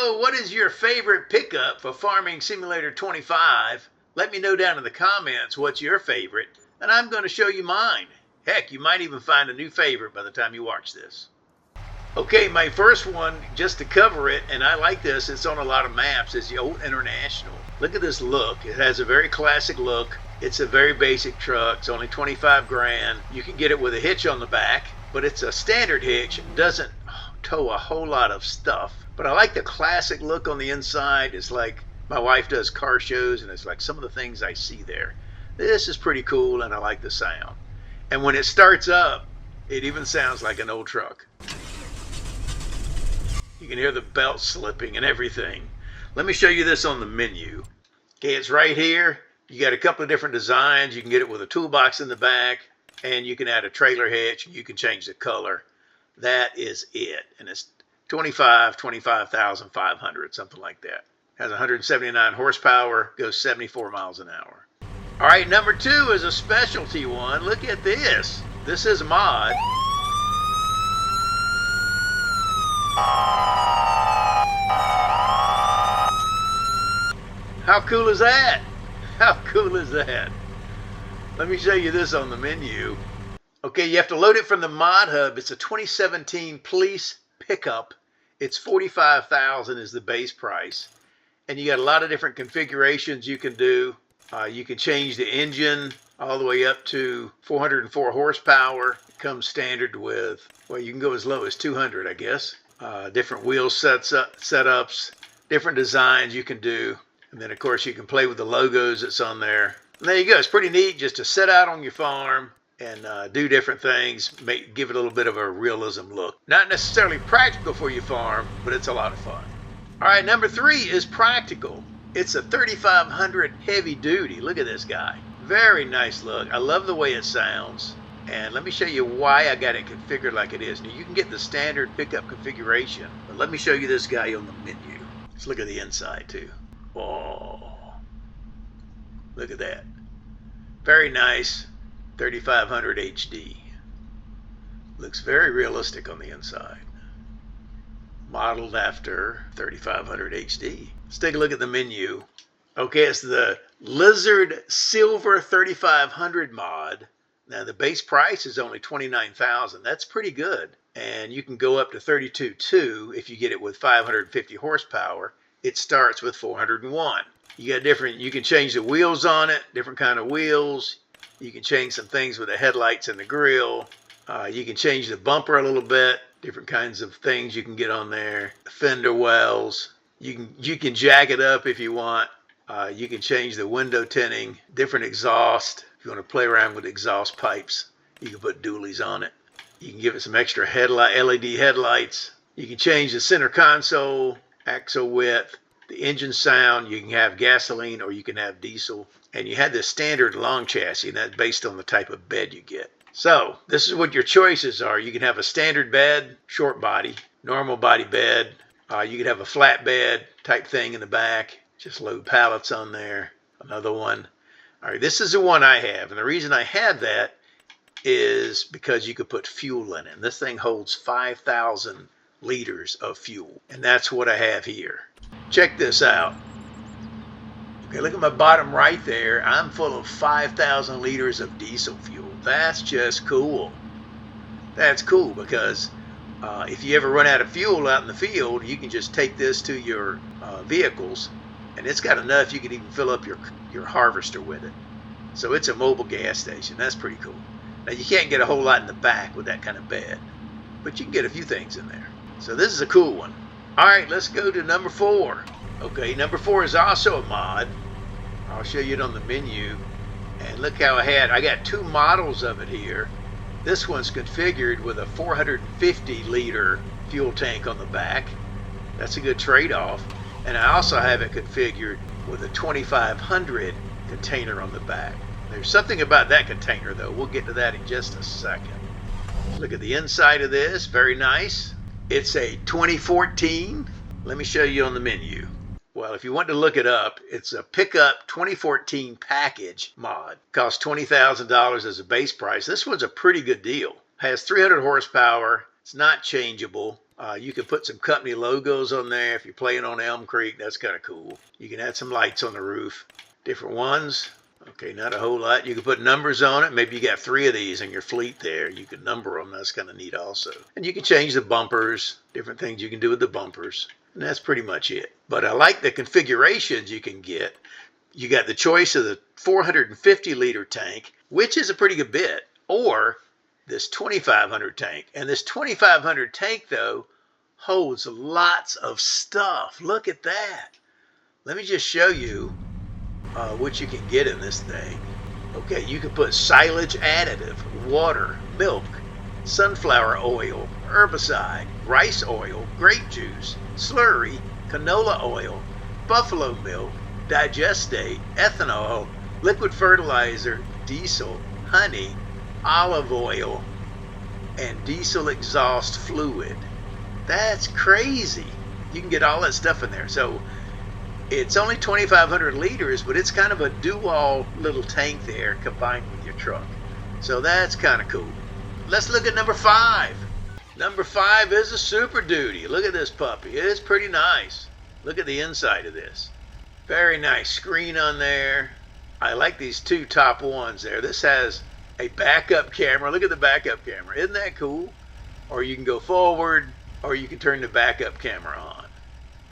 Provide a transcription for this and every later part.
So what is your favorite pickup for Farming Simulator 25? Let me know down in the comments what's your favorite, and I'm going to show you mine. Heck, you might even find a new favorite by the time you watch this. Okay, my first one, just to cover it, and I like this, it's on a lot of maps, is the Old International. Look at this look. It has a very classic look. It's a very basic truck. It's only 25 grand. You can get it with a hitch on the back, but it's a standard hitch. It doesn't tow a whole lot of stuff. But I like the classic look on the inside. It's like my wife does car shows, and it's like some of the things I see there. This is pretty cool, and I like the sound. And when it starts up, it even sounds like an old truck. You can hear the belt slipping and everything. Let me show you this on the menu. Okay, it's right here. You got a couple of different designs. You can get it with a toolbox in the back, and you can add a trailer hitch, and you can change the color. That is it. And it's 25,500, something like that. Has 179 horsepower, goes 74 miles an hour. All right, number 2 is a specialty one. Look at this. This is a mod. How cool is that? How cool is that? Let me show you this on the menu. Okay, you have to load it from the mod hub. It's a 2017 police pickup. It's $45,000 is the base price. And you got a lot of different configurations you can do. You can change the engine all the way up to 404 horsepower. It comes standard with, well, you can go as low as 200, I guess. Different wheel setups, different designs you can do. And then, of course, you can play with the logos that's on there. And there you go. It's pretty neat just to set out on your farm and do different things, give it a little bit of a realism look. Not necessarily practical for your farm, but it's a lot of fun. All right, number 3 is practical. It's a 3500 heavy duty. Look at this guy. Very nice look. I love the way it sounds. And let me show you why I got it configured like it is. Now, you can get the standard pickup configuration, but let me show you this guy on the menu. Let's look at the inside too. Oh, look at that. Very nice 3500 HD. Looks very realistic on the inside. Modeled after 3500 HD. Let's take a look at the menu. Okay, it's the Lizard Silver 3500 mod. Now the base price is only $29,000. That's pretty good. And you can go up to 32.2 if you get it with 550 horsepower. It starts with 401. You got you can change the wheels on it, different kind of wheels. You can change some things with the headlights and the grille. You can change the bumper a little bit, different kinds of things you can get on there. Fender wells. You can jack it up if you want. You can change the window tinting, different exhaust. If you want to play around with exhaust pipes, you can put dualies on it. You can give it some extra LED headlights. You can change the center console, axle width, the engine sound. You can have gasoline or you can have diesel. And you have this standard long chassis, and that's based on the type of bed you get. So this is what your choices are. You can have a standard bed, short body, normal body bed. You can have a flat bed type thing in the back. Just load pallets on there. Another one. All right, this is the one I have. And the reason I have that is because you could put fuel in it. And this thing holds 5,000 liters of fuel. And that's what I have here. Check this out. Okay, look at my bottom right there. I'm full of 5,000 liters of diesel fuel. That's just cool. That's cool because if you ever run out of fuel out in the field, you can just take this to your vehicles, and it's got enough you can even fill up your harvester with it. So it's a mobile gas station. That's pretty cool. Now, you can't get a whole lot in the back with that kind of bed, but you can get a few things in there. So this is a cool one. All right, let's go to number 4. Okay, number 4 is also a mod. I'll show you it on the menu. And look how I got 2 models of it here. This one's configured with a 450 liter fuel tank on the back. That's a good trade-off. And I also have it configured with a 2500 container on the back. There's something about that container though. We'll get to that in just a second. Look at the inside of this. Very nice. It's a 2014. Let me show you on the menu. Well, if you want to look it up, it's a pickup 2014 package mod. Costs $20,000 as a base price. This one's a pretty good deal. Has 300 horsepower. It's not changeable. You can put some company logos on there. If you're playing on Elm Creek, that's kind of cool. You can add some lights on the roof. Different ones. Okay, not a whole lot. You can put numbers on it. Maybe you got 3 of these in your fleet there. You can number them. That's kind of neat also. And you can change the bumpers. Different things you can do with the bumpers. And that's pretty much it. But I like the configurations you can get. You got the choice of the 450 liter tank, which is a pretty good bit, or this 2500 tank. And this 2500 tank, though, holds lots of stuff. Look at that. Let me just show you what you can get in this thing. Okay, you can put silage additive, water, milk, sunflower oil, herbicide, rice oil, grape juice, slurry, canola oil, buffalo milk, digestate, ethanol, liquid fertilizer, diesel, honey, olive oil, and diesel exhaust fluid. That's crazy. You can get all that stuff in there. So it's only 2,500 liters, but it's kind of a dual little tank there combined with your truck. So that's kind of cool. Let's look at number 5. Number 5 is a Super Duty. Look at this puppy. It is pretty nice. Look at the inside of this. Very nice screen on there. I like these 2 top ones there. This has a backup camera. Look at the backup camera. Isn't that cool? Or you can go forward, or you can turn the backup camera on.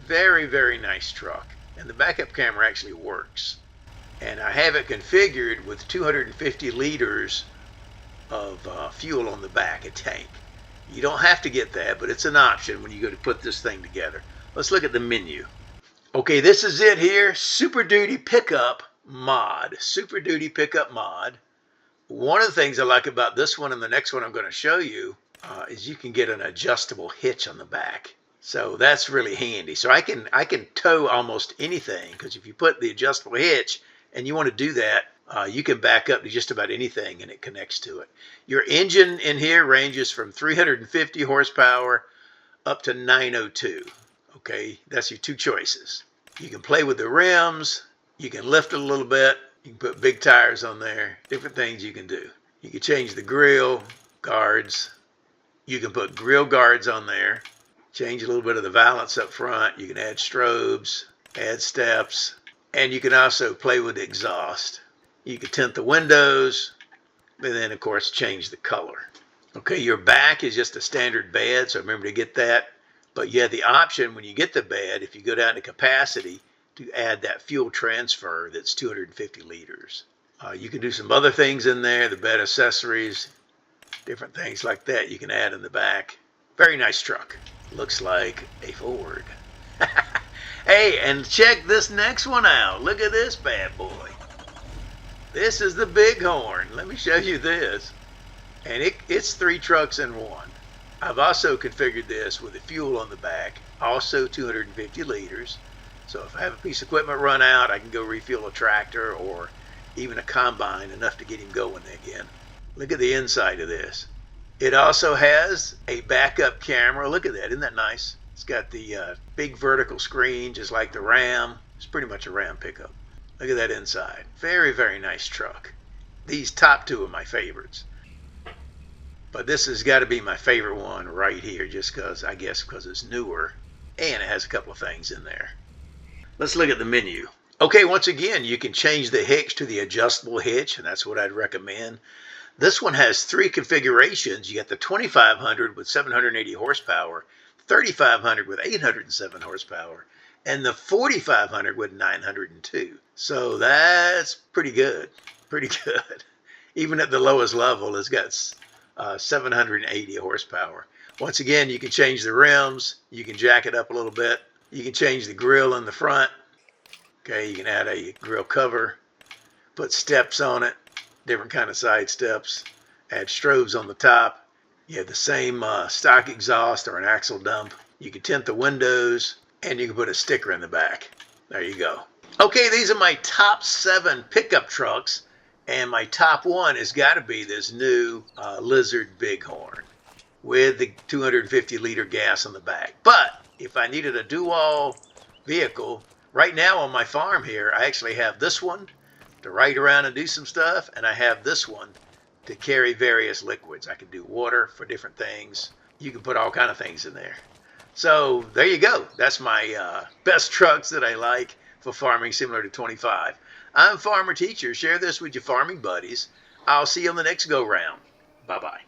Very, very nice truck. And the backup camera actually works. And I have it configured with 250 liters of fuel on the back, a tank. You don't have to get that, but it's an option when you go to put this thing together. Let's look at the menu. Okay, this is it here. Super Duty Pickup Mod. Super Duty Pickup Mod. One of the things I like about this one and the next one I'm going to show you is you can get an adjustable hitch on the back. So that's really handy. So I can tow almost anything, because if you put the adjustable hitch and you want to do that, you can back up to just about anything and it connects to it. Your engine in here ranges from 350 horsepower up to 902. Okay, that's your 2 choices. You can play with the rims. You can lift it a little bit. You can put big tires on there. Different things you can do. You can change the grill guards. You can put grill guards on there. Change a little bit of the valance up front. You can add strobes, add steps, and you can also play with the exhaust. You can tint the windows, and then of course change the color. Okay, your back is just a standard bed, so remember to get that. But you have the option when you get the bed, if you go down to capacity, to add that fuel transfer that's 250 liters. You can do some other things in there, the bed accessories, different things like that you can add in the back. Very nice truck. Looks like a Ford. Hey, and check this next one out. Look at this bad boy. This is the Bighorn. Let me show you this. And it's 3 trucks in one. I've also configured this with the fuel on the back, also 250 liters. So if I have a piece of equipment run out, I can go refuel a tractor or even a combine, enough to get him going again. Look at the inside of this. It also has a backup camera. Look at that. Isn't that nice? It's got the big vertical screen, just like the Ram. It's pretty much a Ram pickup. Look at that inside. Very, very nice truck. These top 2 are my favorites. But this has got to be my favorite one right here, just because, I guess, because it's newer and it has a couple of things in there. Let's look at the menu. Okay, once again, you can change the hitch to the adjustable hitch, and that's what I'd recommend. This one has 3 configurations. You got the 2500 with 780 horsepower, 3500 with 807 horsepower, and the 4500 with 902. So that's pretty good. Pretty good. Even at the lowest level, it's got 780 horsepower. Once again, you can change the rims. You can jack it up a little bit. You can change the grill in the front. Okay, you can add a grill cover, put steps on it, different kind of side steps, add strobes on the top. You have the same stock exhaust or an axle dump. You can tint the windows, and you can put a sticker in the back. There you go. Okay, these are my top 7 pickup trucks, and my top 1 has got to be this new Lizard Bighorn with the 250 liter gas on the back. But if I needed a dual vehicle, right now on my farm here, I actually have this one to ride around and do some stuff, and I have this one to carry various liquids. I can do water for different things. You can put all kind of things in there. So there you go. That's my best trucks that I like for farming, similar to 25. I'm Farmer Teacher. Share this with your farming buddies. I'll see you on the next go round. Bye-bye.